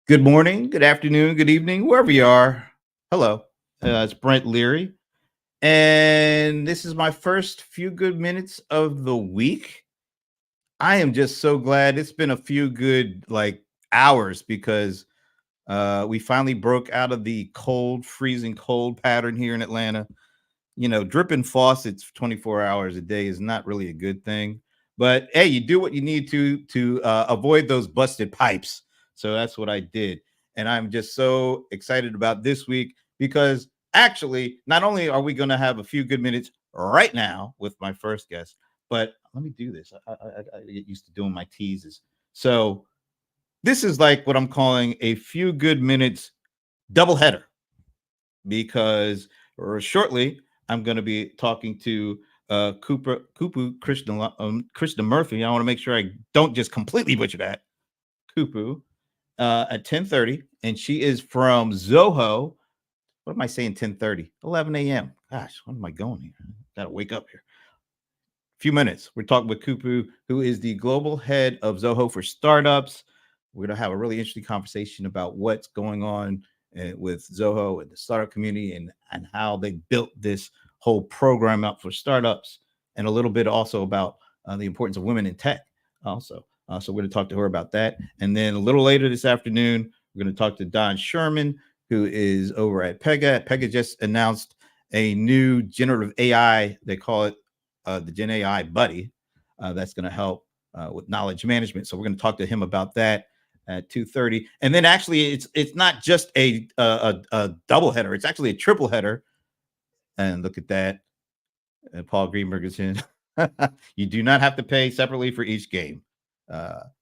Good morning, good afternoon, good evening, wherever you are. Hello, it's Brent Leary, and this is my first few good minutes of the week. I am just so glad it's been a few good hours because we finally broke out of the cold, freezing cold pattern here in Atlanta. Dripping faucets 24 hours a day is not really a good thing. But hey, you do what you need to avoid those busted pipes. So that's what I did. And I'm just so excited about this week because actually, not only are we going to have a few good minutes right now with my first guest, but let me do this. I get used to doing my teases. So this is like what I'm calling a few good minutes double header because shortly I'm going to be talking to Kuppulakshmi Krishnamoorthy. I want to make sure I don't just completely butcher that. Kooku at 10:30, and she is from Zoho. What am I saying? 10:30, 11 a.m. Gosh, when am I going here? Got to wake up here. Few minutes. We're talking with Kupu, who is the global head of Zoho for startups. We're going to have a really interesting conversation about what's going on with Zoho and the startup community and how they built this whole program out for startups, and a little bit also about the importance of women in tech also. So we're going to talk to her about that. And then a little later this afternoon, we're going to talk to Don Sherman, who is over at Pega. Pega just announced a new generative AI. They call it the Gen AI Buddy. That's going to help with knowledge management. So we're going to talk to him about that at 2:30. And then actually, it's not just a double header; it's actually a triple header. And look at that, Paul Greenberg is in. You do not have to pay separately for each game.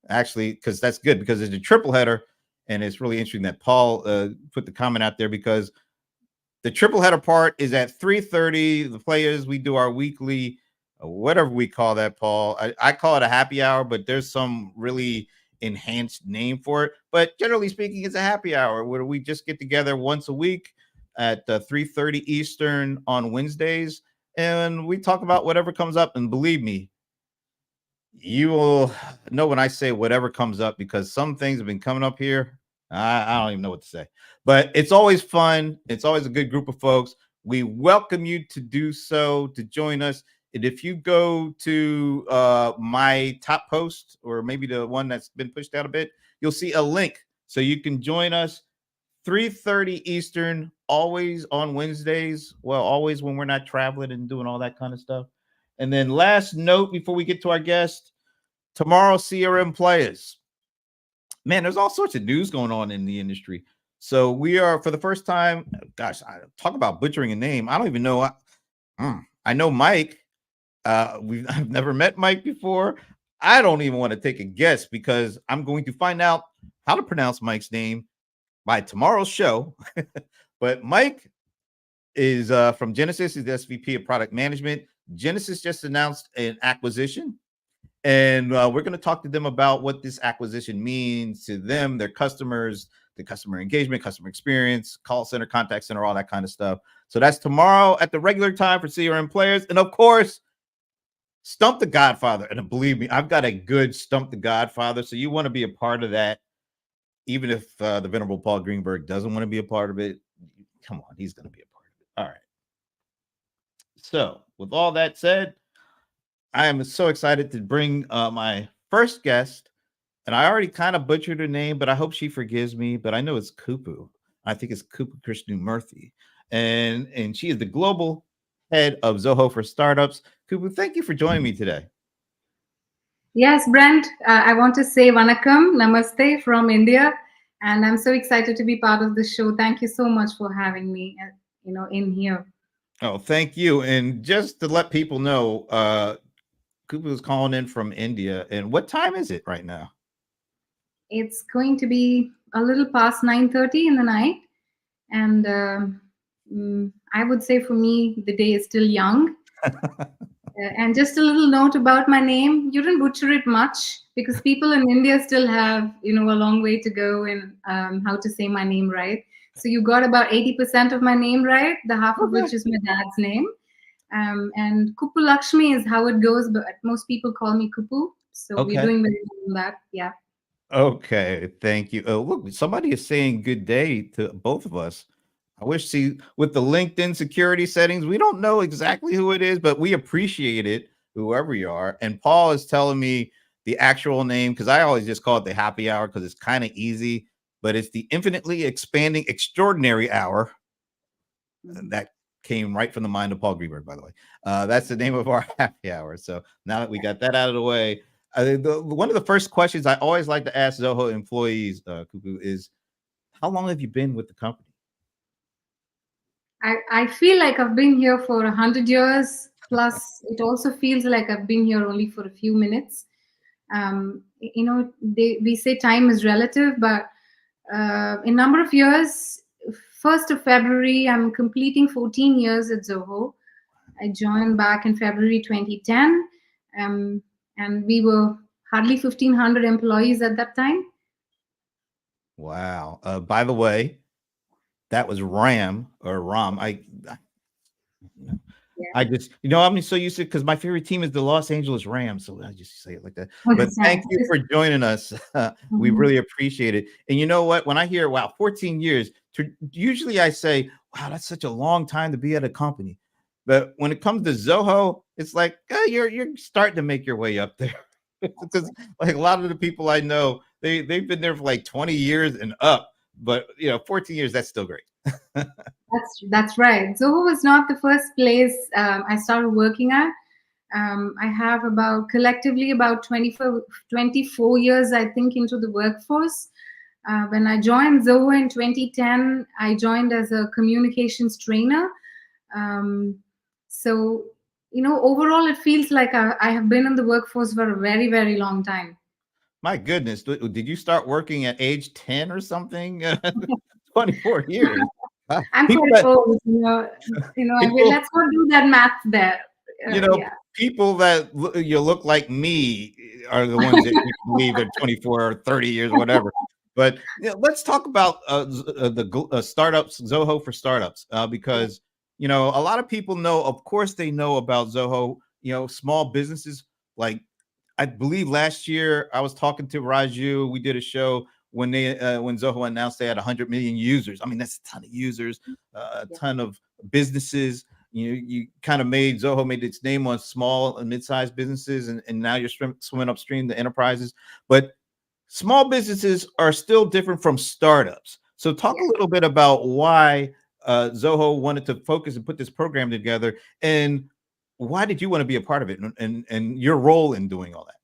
Actually, because that's good because it's a triple header, and it's really interesting that Paul put the comment out there because the triple header part is at 3:30. The players, we do our weekly, whatever we call that, Paul. I call it a happy hour, but there's some really enhanced name for it. But generally speaking, it's a happy hour where we just get together once a week at 3:30 Eastern on Wednesdays, and we talk about whatever comes up. And believe me, you will know when I say whatever comes up because some things have been coming up here. I don't even know what to say, but it's always fun. It's always a good group of folks. We welcome you to do so, to join us. And if you go to my top post or maybe the one that's been pushed out a bit, you'll see a link so you can join us 3:30 Eastern, always on Wednesdays. Well, always when we're not traveling and doing all that kind of stuff. And then last note before we get to our guest, tomorrow CRM players. Man, there's all sorts of news going on in the industry. So we are for the first time. Gosh, I talk about butchering a name. I don't even know. I know Mike. I've never met Mike before. I don't even want to take a guess because I'm going to find out how to pronounce Mike's name by tomorrow's show. But Mike is from Genesis. He's the SVP of Product Management. Genesis just announced an acquisition, and we're going to talk to them about what this acquisition means to them, their customers, the customer engagement, customer experience, call center, contact center, all that kind of stuff. So that's tomorrow at the regular time for CRM players. And of course, Stump the Godfather. And believe me, I've got a good Stump the Godfather. So you want to be a part of that, even if the venerable Paul Greenberg doesn't want to be a part of it. Come on, he's going to be a part of it. All right. So with all that said, I am so excited to bring my first guest, and I already kind of butchered her name, but I hope she forgives me. But I know it's Kupu. I think it's Kupu Krishnamurthy, and she is the global head of Zoho for startups. Kupu, thank you for joining me today. Yes, Brent, I want to say Vanakkam, Namaste from India, and I'm so excited to be part of the show. Thank you so much for having me, in here. Oh, thank you. And just to let people know, Kupu is calling in from India. And what time is it right now? It's going to be a little past 9:30 in the night, and I would say for me the day is still young. And just a little note about my name: you didn't butcher it much because people in India still have a long way to go in how to say my name right. So you got about 80% of my name right, the half of Okay. which is my dad's name. And Kuppulakshmi is how it goes, but most people call me Kupu. So we're Okay. doing very well on that. Yeah. Okay, thank you. Oh, look, somebody is saying good day to both of us. I wish, see, with the LinkedIn security settings, we don't know exactly who it is, but we appreciate it, whoever you are. And Paul is telling me the actual name because I always just call it the happy hour because it's kind of easy, but it's the infinitely expanding extraordinary hour. Mhm. That came right from the mind of Paul Greenberg, by the way. That's the name of our happy hour. So now that we got that out of the way, one of the first questions I always like to ask Zoho employees, Kooku, is how long have you been with the company? I feel like I've been here for 100 years. Plus, it also feels like I've been here only for a few minutes. We say time is relative, but in number of years, 1st of February, I'm completing 14 years at Zoho. I joined back in February 2010, um, and we were hardly 1,500 employees at that time. Wow. By the way, that was Ram or Ram. Yeah. I just, I'm so used to because my favorite team is the Los Angeles Rams, so I just say it like that. Oh, But that's thank nice. you for joining us. We Mhm. really appreciate it. And you know what? When I hear, wow, 14 years, usually I say, wow, that's such a long time to be at a company. But when it comes to Zoho, it's like you're starting to make your way up there. Because like a lot of the people I know, they've been there for like 20 years and up. But 14 years, that's still great. That's right. Zoho was not the first place I started working at. I have about collectively about 24 years, I think, into the workforce. When I joined Zoho in 2010, I joined as a communications trainer. Um, so, overall, it feels like I have been in the workforce for a very, very long time. My goodness, did you start working at age 10 or something? 24 years. I'm People quite that old, people, let's not do that math there. you know, Yeah. people that you look like me are the ones that you believe are 24 or 30 years, whatever. But let's talk about startups, Zoho for startups, because a lot of people know. Of course, they know about Zoho. Small businesses like I believe last year I was talking to Raju. We did a show when Zoho announced they had 100 million users. I mean, that's a ton of users, a Yeah. ton of businesses. You kind of Zoho made its name on small and mid-sized businesses, and now you're swimming upstream to enterprises. But small businesses are still different from startups. So talk a little bit about why Zoho wanted to focus and put this program together, and why did you want to be a part of it, and your role in doing all that?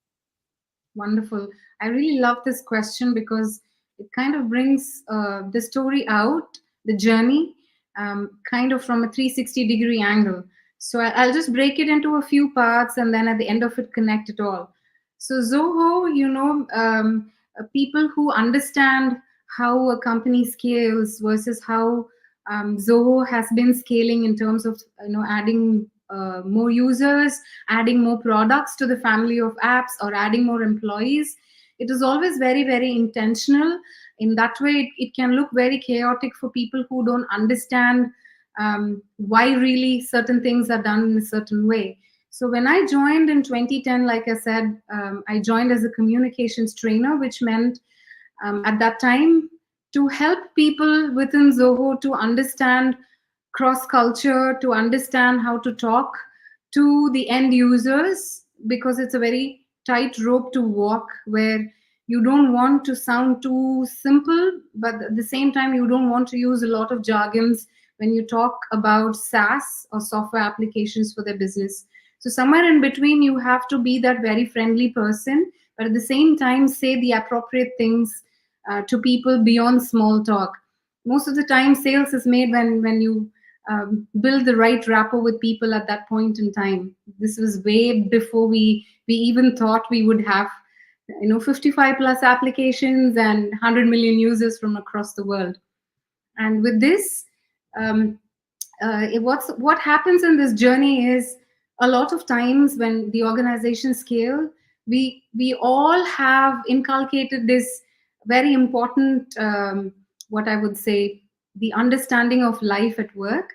Wonderful. I really love this question because it kind of brings the story out, the journey, kind of from a 360-degree angle. So I'll just break it into a few parts and then at the end of it, connect it all. So, Zoho, people who understand how a company scales versus how Zoho has been scaling in terms of adding more users, adding more products to the family of apps, or adding more employees. It is always very, very intentional. In that way, it can look very chaotic for people who don't understand why really certain things are done in a certain way. So when I joined in 2010, like I said, I joined as a communications trainer, which meant at that time to help people within Zoho to understand cross culture, to understand how to talk to the end users, because it's a very tight rope to walk where you don't want to sound too simple, but at the same time, you don't want to use a lot of jargons when you talk about SaaS or software applications for their business. So, somewhere in between, you have to be that very friendly person, but at the same time, say the appropriate things to people beyond small talk. Most of the time, sales is made when you build the right rapport with people at that point in time. This was way before we even thought we would have 55 plus applications and 100 million users from across the world. And with this, um, what happens in this journey is a lot of times when the organization scale, we all have inculcated this very important, what I would say, the understanding of life at work.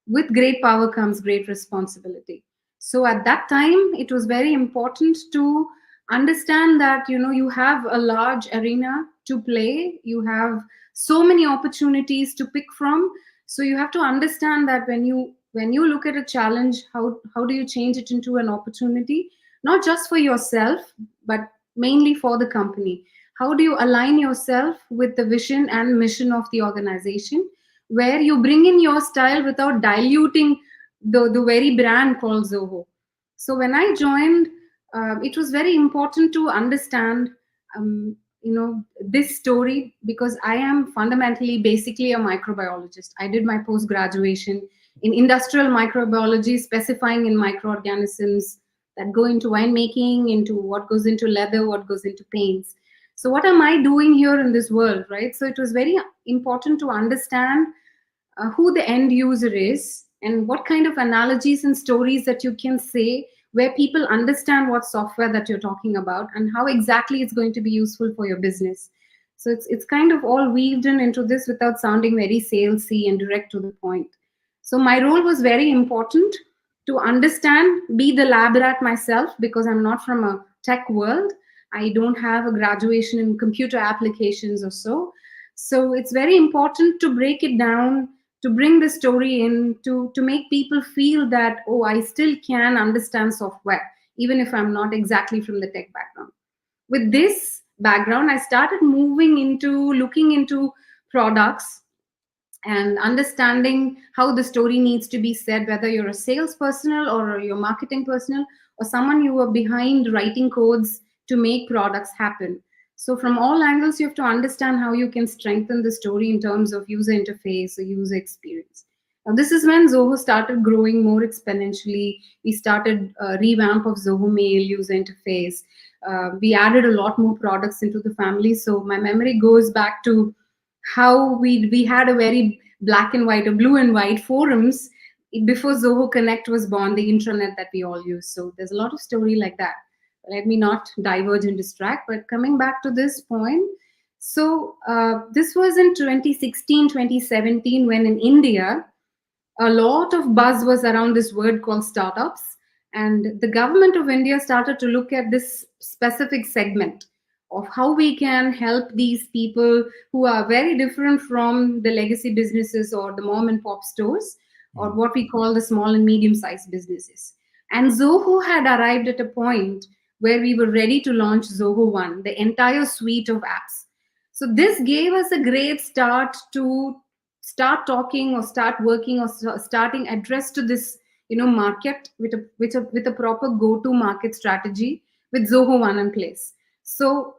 With great power comes great responsibility. So at that time, it was very important to understand that you have a large arena to play, you have so many opportunities to pick from. So you have to understand that when you look at a challenge, how do you change it into an opportunity, not just for yourself, but mainly for the company. How do you align yourself with the vision and mission of the organization, where you bring in your style without diluting the very brand called Zoho. So when I joined, it was very important to understand this story, because I am fundamentally basically a microbiologist. I did my post graduation in industrial microbiology, specifying in microorganisms that go into winemaking, into what goes into leather, what goes into paints. So what am I doing here in this world, right? So it was very important to understand who the end user is, and what kind of analogies and stories that you can say, where people understand what software that you're talking about and how exactly it's going to be useful for your business. So it's kind of all weaved in into this without sounding very salesy and direct to the point. So my role was very important to understand, be the lab rat myself, because I'm not from a tech world. I don't have a graduation in computer applications or so. So it's very important to break it down, to bring the story in, to make people feel that, oh, I still can understand software even if I'm not exactly from the tech background. With this background, I started moving into looking into products and understanding how the story needs to be said, whether you're a sales personnel or you're marketing personnel, or someone you are behind writing codes to make products happen. So from all angles, you have to understand how you can strengthen the story in terms of user interface or user experience. Now, this is when Zoho started growing more exponentially. We started a revamp of Zoho Mail user interface. We added a lot more products into the family. So my memory goes back to how we had a very black and white or blue and white forums before Zoho Connect was born, the intranet that we all use. So there's a lot of story like that. Let me not diverge and distract, but coming back to this point. So this was in 2016, 2017, when in India, a lot of buzz was around this word called startups, and the government of India started to look at this specific segment of how we can help these people who are very different from the legacy businesses or the mom and pop stores, or what we call the small and medium sized businesses. And Zoho had arrived at a point where we were ready to launch Zoho One, the entire suite of apps. So this gave us a great start to start talking or start working or starting address to this market with a proper go to market strategy with Zoho One in place. So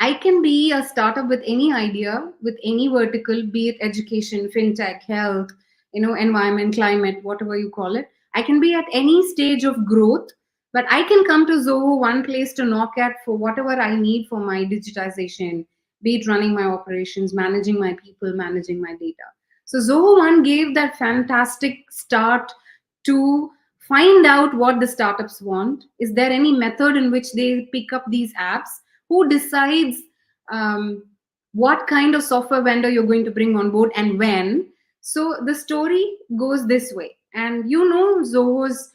I can be a startup with any idea, with any vertical, be it education, fintech, health, environment, climate, whatever you call it. I can be at any stage of growth, but I can come to Zoho one place to knock at for whatever I need for my digitization, be it running my operations, managing my people, managing my data. So Zoho One gave that fantastic start to find out what the startups want. Is there any method in which they pick up these apps? Who decides um, what kind of software vendor you're going to bring on board and when? So the story goes this way. And Zoho's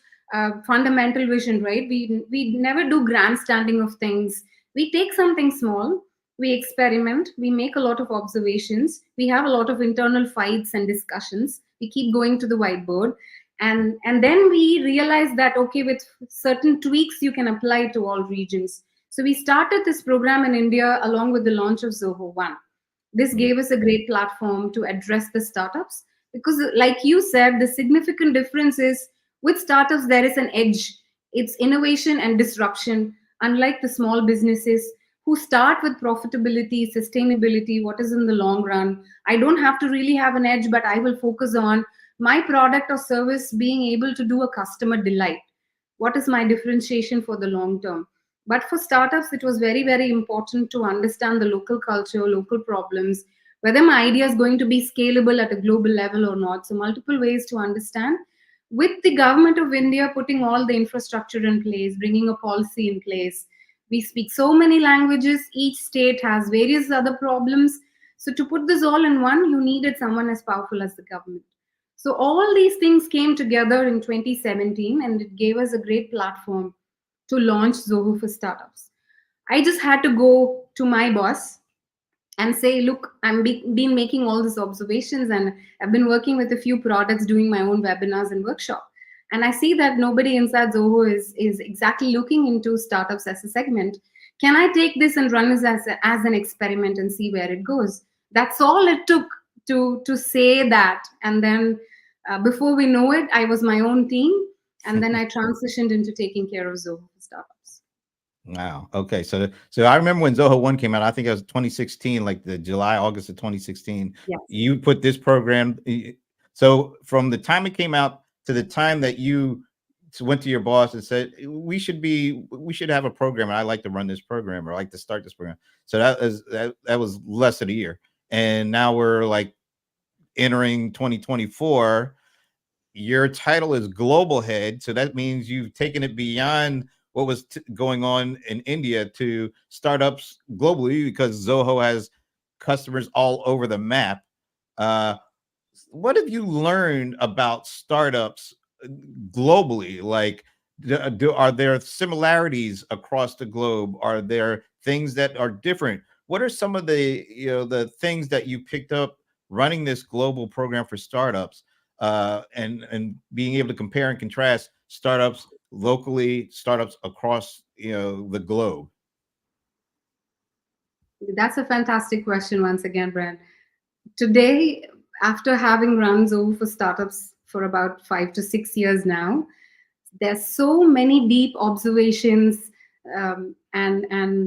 fundamental vision, right? We never do grandstanding of things. We take something small, we experiment, we make a lot of observations, we have a lot of internal fights and discussions, we keep going to the whiteboard, and then we realize that, okay, with certain tweaks you can apply to all regions. So we started this program in India along with the launch of Zoho One. This gave us a great platform to address the startups, because like you said, the significant difference is with startups there is an edge. It's innovation and disruption, unlike the small businesses who start with profitability, sustainability, what is in the long run. I don't have to really have an edge, but I will focus on my product or service being able to do a customer delight. What is my differentiation for the long term? But for startups, it was very, very important to understand the local culture, local problems, whether my idea is going to be scalable at a global level or not. So multiple ways to understand. With the government of India putting all the infrastructure in place, bringing a policy in place, we speak so many languages. Each state has various other problems. So to put this all in one, you needed someone as powerful as the government. So all these things came together in 2017, and it gave us a great platform to launch Zoho for startups. I just had to go to my boss and say, look, been making all these observations, and I've been working with a few products, doing my own webinars and workshop, and I see that nobody inside Zoho is exactly looking into startups as a segment. Can I take this and run this as an experiment and see where it goes? That's all it took to say that. And then before we know it, I was my own team, and then I transitioned into taking care of Zoho for startups. Wow. Okay. So I remember when Zoho One came out. I think it was 2016, like the July, August of 2016. Yes. You put this program. So from the time it came out to the time that you went to your boss and said we should have a program, and I like to run this program, or I like to start this program. So that was less than a year, and now we're like entering 2024. Your title is global head, so that means you've taken it beyond what was going on in India to startups globally, because Zoho has customers all over the map. What have you learned about startups globally? Like, are there similarities across the globe? Are there things that are different? What are some of the things that you picked up running this global program for startups, and being able to compare and contrast startups locally, startups across the globe? That's a fantastic question once again, Brent. Today, after having run Zoho for startups for about 5 to 6 years now, there's so many deep observations, and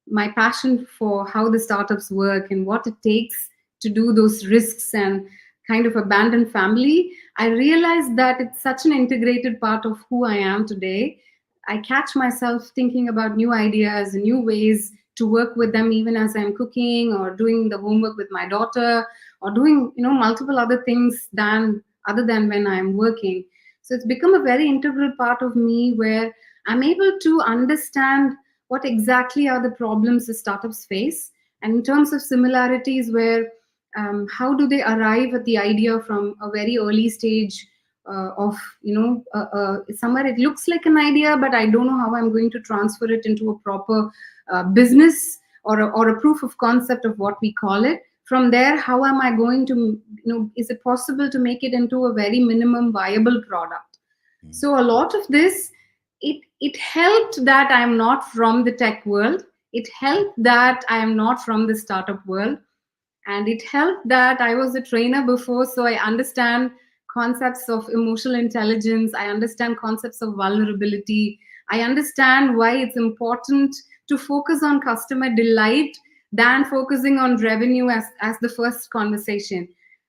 my passion for how the startups work and what it takes to do those risks and kind of abandon family. I realized that it's such an integrated part of who I am today. I catch myself thinking about new ideas and new ways to work with them, even as I'm cooking or doing the homework with my daughter, or doing multiple other things than other than when I'm working. So it's become a very integral part of me, where I'm able to understand what exactly are the problems the startups face, and in terms of similarities, where how do they arrive at the idea from a very early stage of somewhere it looks like an idea, but I don't know how I'm going to transfer it into a proper business, or a proof of concept of what we call it. From there, how am I going to, is it possible to make it into a very minimum viable product? So a lot of this, it helped that I'm not from the tech world. It helped that I am not from the startup world, and it helped that I was a trainer before, so I understand concepts of emotional intelligence. I understand concepts of vulnerability. I understand why it's important to focus on customer delight than focusing on revenue as the first conversation.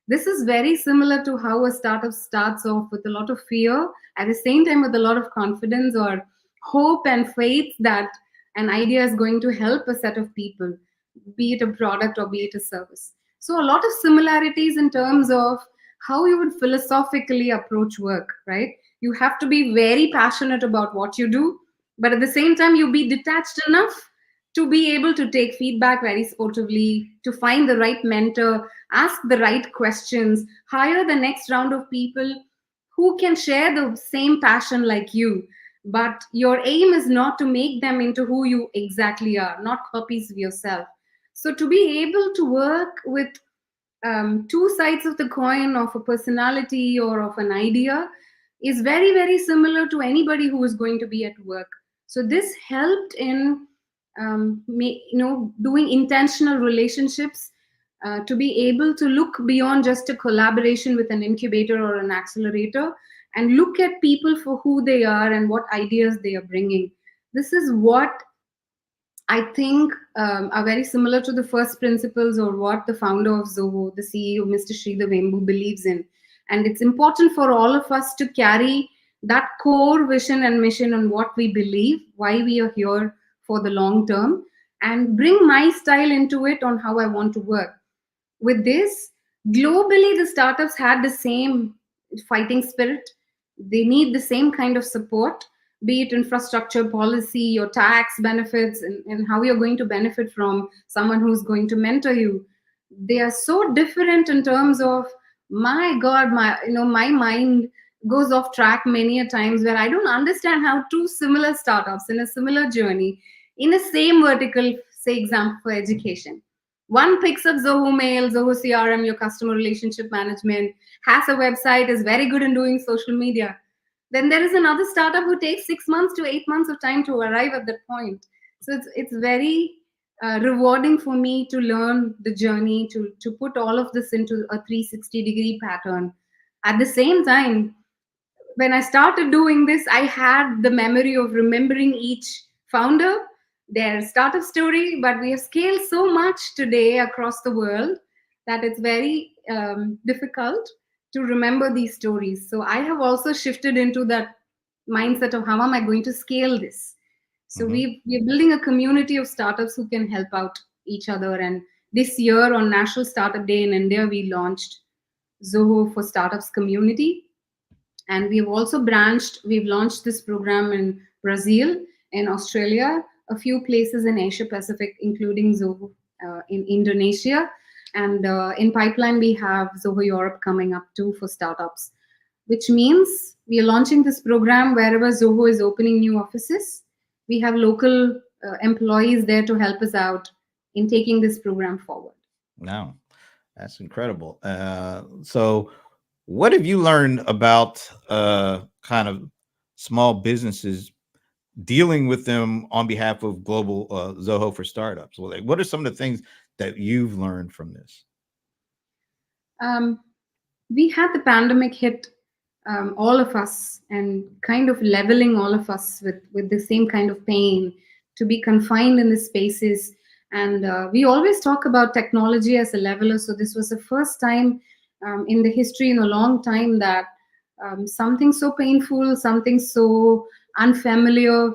This is very similar to how a startup starts off with a lot of fear, at the same time with a lot of confidence or hope and faith that an idea is going to help a set of people, be it a product or be it a service. So, a lot of similarities in terms of how you would philosophically approach work, right? You have to be very passionate about what you do, but at the same time, you be detached enough to be able to take feedback very sportively, to find the right mentor, ask the right questions, hire the next round of people who can share the same passion like you. But your aim is not to make them into who you exactly are, not copies of yourself. So to be able to work with two sides of the coin of a personality or of an idea is very, very similar to anybody who is going to be at work. So this helped in doing intentional relationships, to be able to look beyond just a collaboration with an incubator or an accelerator, and look at people for who they are and what ideas they are bringing. This is what I think are very similar to the first principles, or what the founder of Zoho, the CEO, Mr. Sridhar Vembu, believes in. And it's important for all of us to carry that core vision and mission on what we believe, why we are here for the long term, and bring my style into it on how I want to work. With this, globally, the startups had the same fighting spirit. They need the same kind of support, be it infrastructure, policy, or tax benefits, and how you're going to benefit from someone who's going to mentor you. They are so different in terms of, my God, my mind goes off track many a times, where I don't understand how two similar startups in a similar journey in the same vertical, say example for education, one picks up Zoho Mail, Zoho CRM, your customer relationship management, has a website, is very good in doing social media. Then there is another startup who takes 6 months to 8 months of time to arrive at that point. So it's very rewarding for me to learn the journey, to put all of this into a 360-degree pattern. At the same time, when I started doing this, I had the memory of remembering each founder, their startup story, but we have scaled so much today across the world that it's very difficult to remember these stories. So I have also shifted into that mindset of how am I going to scale this? So Mhm. we're building a community of startups who can help out each other. And this year on National Startup Day in India, we launched Zoho for Startups community, and we've launched this program in Brazil, in Australia, a few places in Asia Pacific, including Zoho in Indonesia, and in pipeline we have Zoho Europe coming up too for startups, which means we are launching this program wherever Zoho is opening new offices. We have local employees there to help us out in taking this program forward. No, that's incredible. So, what have you learned about kind of small businesses dealing with them on behalf of global Zoho for startups? Well, like, what are some of the things that you've learned from this? Um, we had the pandemic hit all of us and kind of leveling all of us with the same kind of pain, to be confined in the spaces. And we always talk about technology as a leveler. So this was the first time in the history in a long time that something so painful, something so unfamiliar,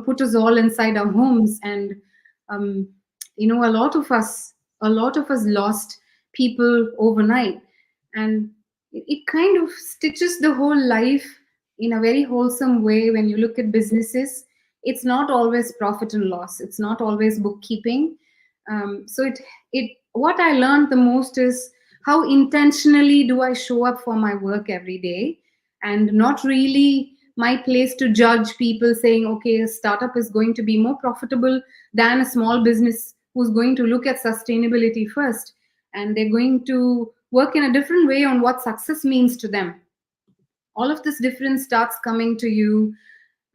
put us all inside our homes. And um, a lot of us lost people overnight, and it kind of stitches the whole life in a very wholesome way. When you look at businesses, it's not always profit and loss, it's not always bookkeeping. So it what I learned the most is how intentionally do I show up for my work every day, and not really my place to judge people saying, okay, a startup is going to be more profitable than a small business who's going to look at sustainability first, and they're going to work in a different way on what success means to them. All of this difference starts coming to you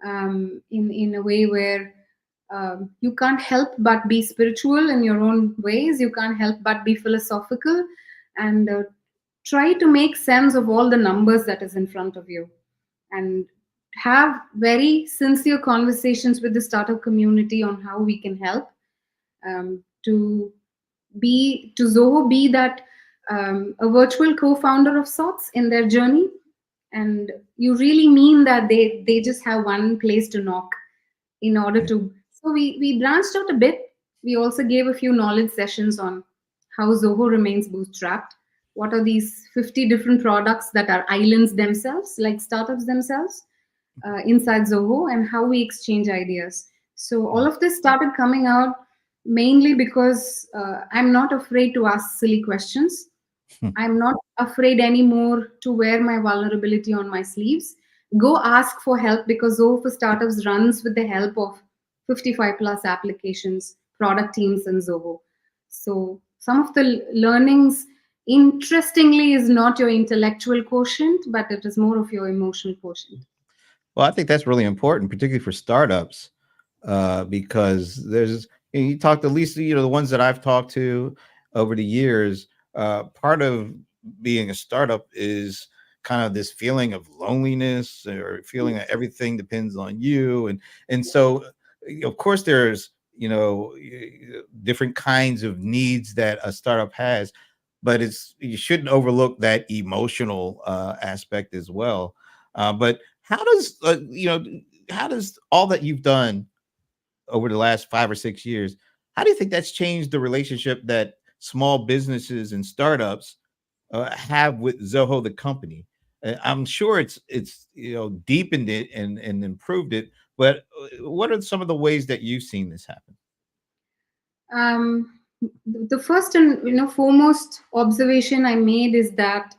in a way where you can't help but be spiritual in your own ways. You can't help but be philosophical, and try to make sense of all the numbers that is in front of you, and have very sincere conversations with the startup community on how we can help, to Zoho be that a virtual co-founder of sorts in their journey. And you really mean that they just have one place to knock in order to. So we branched out a bit. We also gave a few knowledge sessions on how Zoho remains bootstrapped. What are these 50 different products that are islands themselves, like startups themselves, inside Zoho, and how we exchange ideas. So all of this started coming out mainly because I'm not afraid to ask silly questions. I'm not afraid anymore to wear my vulnerability on my sleeves. Go ask for help, because Zoho for Startups runs with the help of 55 plus applications, product teams, and Zoho. So some of the learnings, interestingly, is not your intellectual quotient, but it is more of your emotional quotient. Well, I think that's really important, particularly for startups, because you talk to, at least, the ones that I've talked to over the years. Part of being a startup is kind of this feeling of loneliness, or feeling that everything depends on you, and so of course there's different kinds of needs that a startup has, but you shouldn't overlook that emotional aspect as well. But how does all that you've done over the last 5 or 6 years, how do you think that's changed the relationship that small businesses and startups have with Zoho, the company? I'm sure it's deepened it and improved it, but what are some of the ways that you've seen this happen? Um, the first and foremost observation I made is that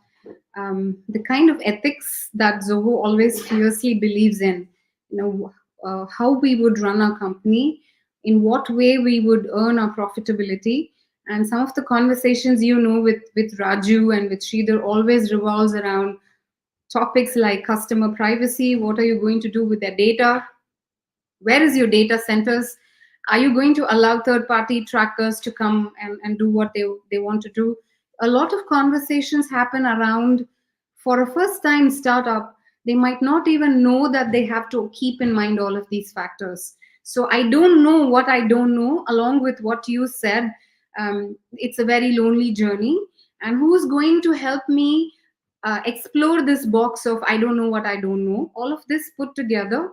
the kind of ethics that Zoho always fiercely believes in. You know, how we would run our company, in what way we would earn our profitability, and some of the conversations, with Raju and with Sridhar always revolves around topics like customer privacy. What are you going to do with their data? Where is your data centers? Are you going to allow third party trackers to come and do what they want to do? A lot of conversations happen around, for a first time startup, they might not even know that they have to keep in mind all of these factors. So I don't know what I don't know. Along with what you said, it's a very lonely journey. And who's going to help me explore this box of I don't know what I don't know? All of this put together,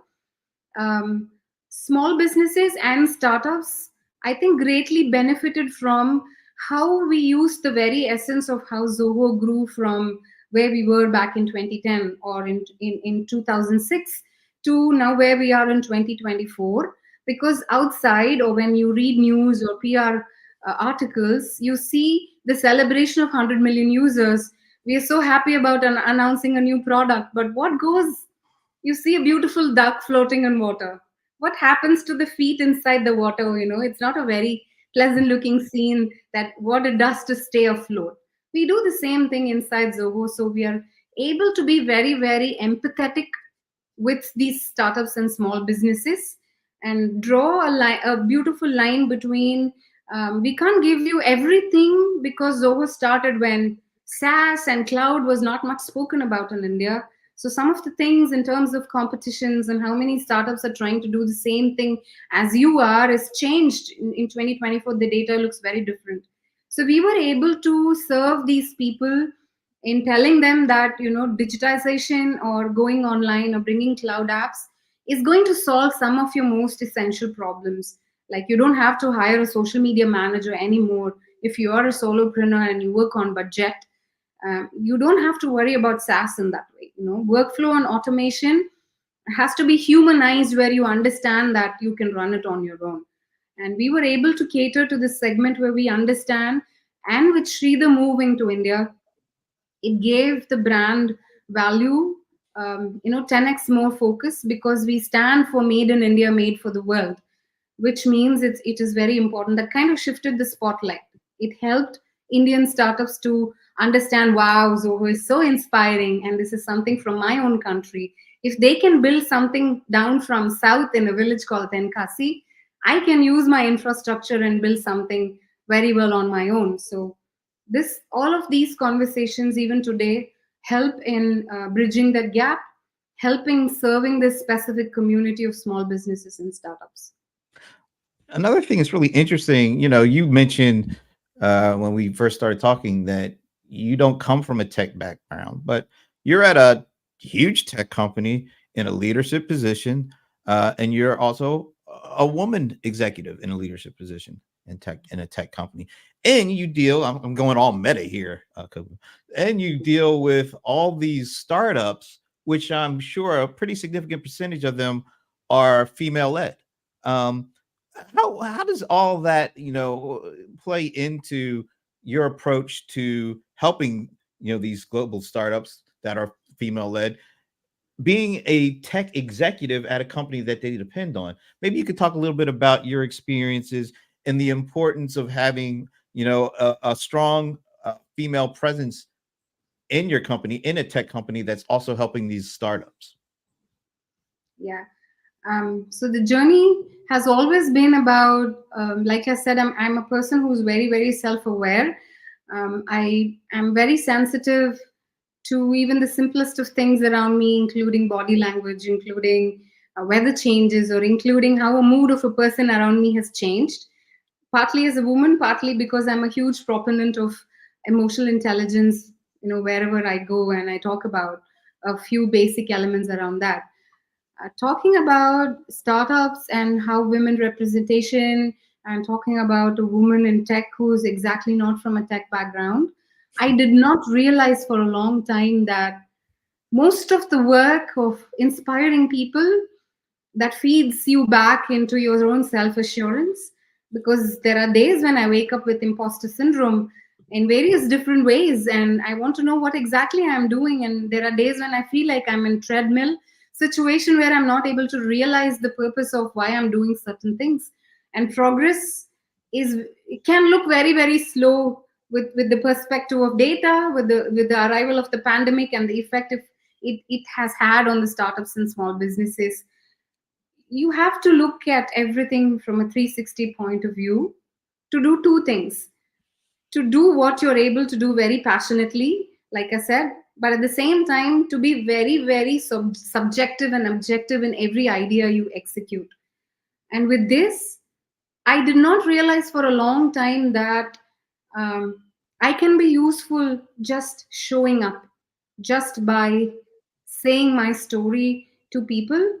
um, small businesses and startups, I think, greatly benefited from how we used the very essence of how Zoho grew from where we were back in 2010 or in 2006 to now where we are in 2024. Because outside, or when you read news or PR articles, you see the celebration of 100 million users. We are so happy about announcing a new product, but what goes, you see a beautiful duck floating in water. What happens to the feet inside the water? It's not a very pleasant looking scene that what it does to stay afloat. We do the same thing inside Zoho. So we are able to be very, very empathetic with these startups and small businesses and draw a beautiful line between, we can't give you everything because Zoho started when SaaS and cloud was not much spoken about in India. So some of the things in terms of competitions and how many startups are trying to do the same thing as you are is changed. In 2024, the data looks very different. So we were able to serve these people in telling them that digitization or going online or bringing cloud apps is going to solve some of your most essential problems. Like, you don't have to hire a social media manager anymore if you are a solopreneur and you work on budget. You don't have to worry about SaaS in that way. Workflow and automation has to be humanized, where you understand that you can run it on your own. And we were able to cater to this segment where we understand. And with Sridhar moving to India, it gave the brand value, 10x more focus, because we stand for made in India, made for the world, which means it is very important. That kind of shifted the spotlight. It helped Indian startups to understand, wow, Zoho is so inspiring, and this is something from my own country. If they can build something down from south in a village called Tenkasi, I can use my infrastructure and build something very well on my own. So this, all of these conversations even today help in bridging that gap, helping serving this specific community of small businesses and startups. Another thing that's really interesting, you mentioned when we first started talking that you don't come from a tech background, but you're at a huge tech company in a leadership position, and you're also a woman executive in a leadership position in a tech company, and you deal. I'm going all meta here, Kooku, and you deal with all these startups, which I'm sure a pretty significant percentage of them are female led. Um, how does all that play into your approach to helping these global startups that are female led, being a tech executive at a company that they depend on? Maybe you could talk a little bit about your experiences and the importance of having a strong female presence in your company, in a tech company that's also helping these startups. Yeah. So the journey has always been about, like I said, I'm a person who's very, very self-aware. I am very sensitive to even the simplest of things around me, including body language, including weather changes, or including how a mood of a person around me has changed. Partly as a woman, partly because I'm a huge proponent of emotional intelligence, wherever I go, and I talk about a few basic elements around that. Talking about startups and how women representation, and talking about a woman in tech who's exactly not from a tech background, I did not realize for a long time that most of the work of inspiring people, that feeds you back into your own self assurance. Because there are days when I wake up with imposter syndrome, in various different ways, and I want to know what exactly I'm doing. And there are days when I feel like I'm in treadmill situation where I'm not able to realize the purpose of why I'm doing certain things. And progress is, it can look very, very slow with the perspective of data, with the arrival of the pandemic and the effect it has had on the startups and small businesses. You have to look at everything from a 360 point of view to do two things: to do what you're able to do very passionately, like I said, but at the same time to be very, very subjective and objective in every idea you execute. And with this, I did not realize for a long time that um, I can be useful just showing up, just by saying my story to people,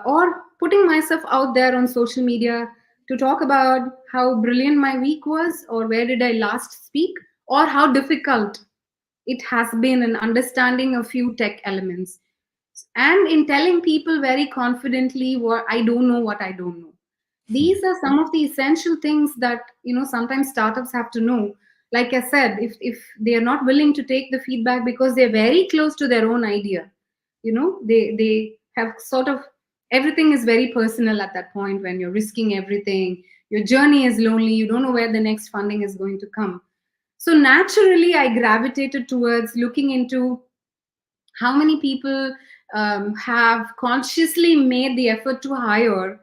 or putting myself out there on social media to talk about how brilliant my week was, or where did I last speak, or how difficult it has been in understanding a few tech elements, and in telling people very confidently what I don't know, what I don't know. These are some of the essential things that, sometimes startups have to know. Like I said, if they are not willing to take the feedback because they're very close to their own idea, they have sort of, everything is very personal at that point when you're risking everything. Your journey is lonely, you don't know where the next funding is going to come. So naturally I gravitated towards looking into how many people have consciously made the effort to hire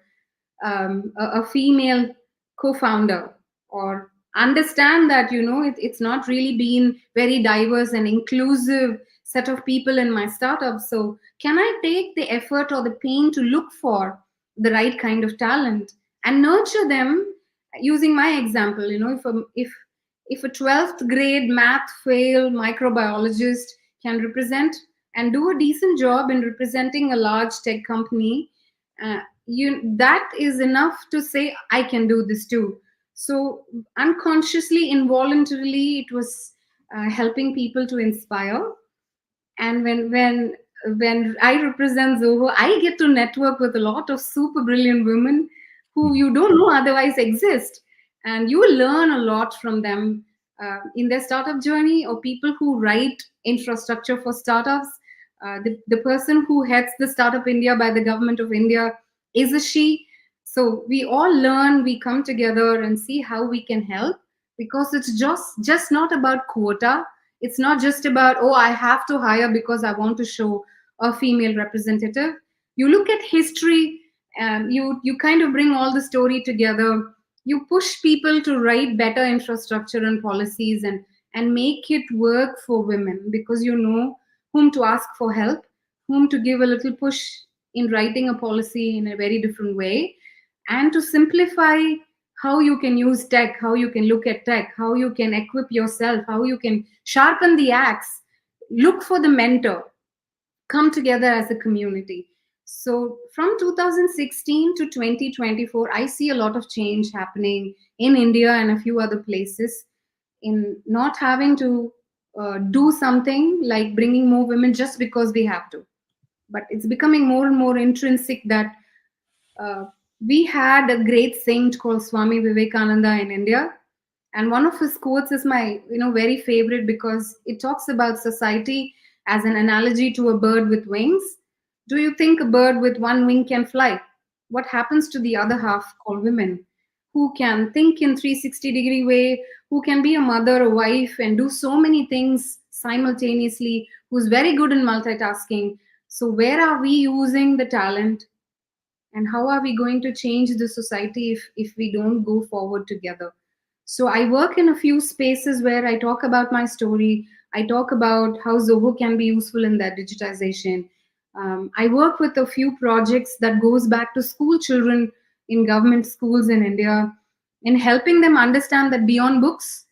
a female co-founder, or understand that it's not really been very diverse and inclusive set of people in my startup. So can I take the effort or the pain to look for the right kind of talent and nurture them? Using my example, if a 12th grade math fail microbiologist can represent and do a decent job in representing a large tech company, that is enough to say I can do this too. So unconsciously, involuntarily, it was helping people to inspire. And when I represent Zoho, I get to network with a lot of super brilliant women who you don't know otherwise exist, and you will learn a lot from them in their startup journey, or people who write infrastructure for startups. The person who heads the Startup India by the government of India is a she. So we all learn, we come together and see how we can help, because it's just not about quota. It's not just about, oh, I have to hire because I want to show a female representative. You look at history, and you kind of bring all the story together. You push people to write better infrastructure and policies, and make it work for women, because you know whom to ask for help, whom to give a little push in writing a policy in a very different way, and to simplify how you can use tech, how you can look at tech, how you can equip yourself, how you can sharpen the axe, look for the mentor, come together as a community. So from 2016 to 2024, I see a lot of change happening in India and a few other places, in not having to do something like bringing more women just because we have to, but it's becoming more and more intrinsic that uh, we had a great saint called Swami Vivekananda in India, and one of his quotes is my very favorite, because it talks about society as an analogy to a bird with wings. Do you think a bird with one wing can fly? What happens to the other half, called women, who can think in 360-degree way, who can be a mother, a wife, and do so many things simultaneously, who's very good in multitasking? So where are we using the talent, and how are we going to change the society if we don't go forward together? So I work in a few spaces where I talk about my story. I talk about how Zoho can be useful in that digitization. I work with a few projects that goes back to school children in government schools in India, in helping them understand that beyond books,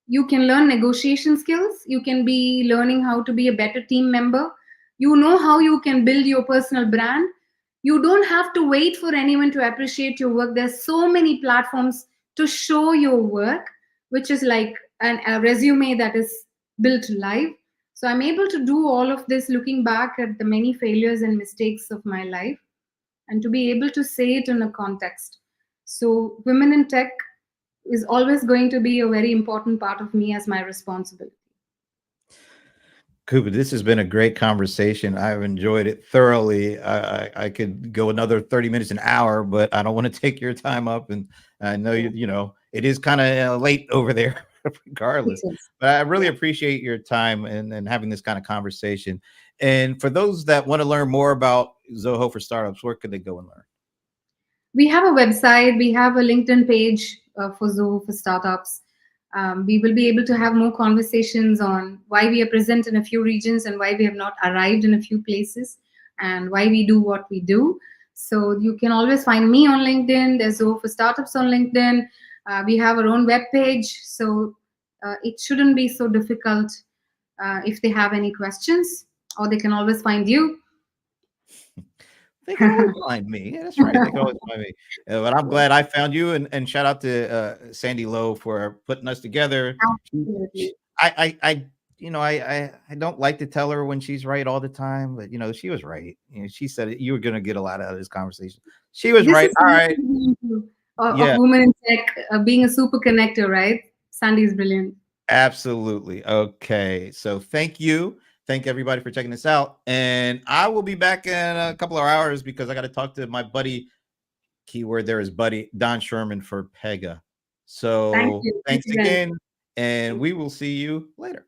you can learn negotiation skills, you can be learning how to be a better team member, you know how you can build your personal brand. You don't have to wait for anyone to appreciate your work. There's so many platforms to show your work, which is like a resume that is built live. So I'm able to do all of this looking back at the many failures and mistakes of my life, and to be able to say it in a context. So women in tech, is always going to be a very important part of me as my responsibility. Cooper, this has been a great conversation. I've enjoyed it thoroughly. I could go another 30 minutes, an hour, but I don't want to take your time up. And I know Yeah, you know, it is kind of late over there, it regardless. is. But I really Yeah. appreciate your time and having this kind of conversation. And for those that want to learn more about Zoho for Startups, where could they go and learn? We have a website, we have a LinkedIn page for Zoho for Startups. We will be able to have more conversations on why we are present in a few regions and why we have not arrived in a few places and why we do what we do. So you can always find me on LinkedIn. There's Zoho for Startups on LinkedIn. We have our own web page, so it shouldn't be so difficult if they have any questions, or they can always find you. They can always find me. Yeah, that's right. They can always find me. But I'm glad I found you, and shout out to Sandy Lowe for putting us together. Absolutely. I you know, I don't like to tell her when she's right all the time, but you know, she was right. You know, she said you were gonna get a lot out of this conversation. She was This right. is All something right. of Yeah, women in tech being a super connector, right? Sandy is brilliant. absolutely. Okay. So thank you. Thank everybody for checking this out. And I will be back in a couple of hours because I got to talk to my buddy. Keyword there is buddy Don Sherman for Pega. Thank So you. Thank thanks you, Brent. again, and we will see you later.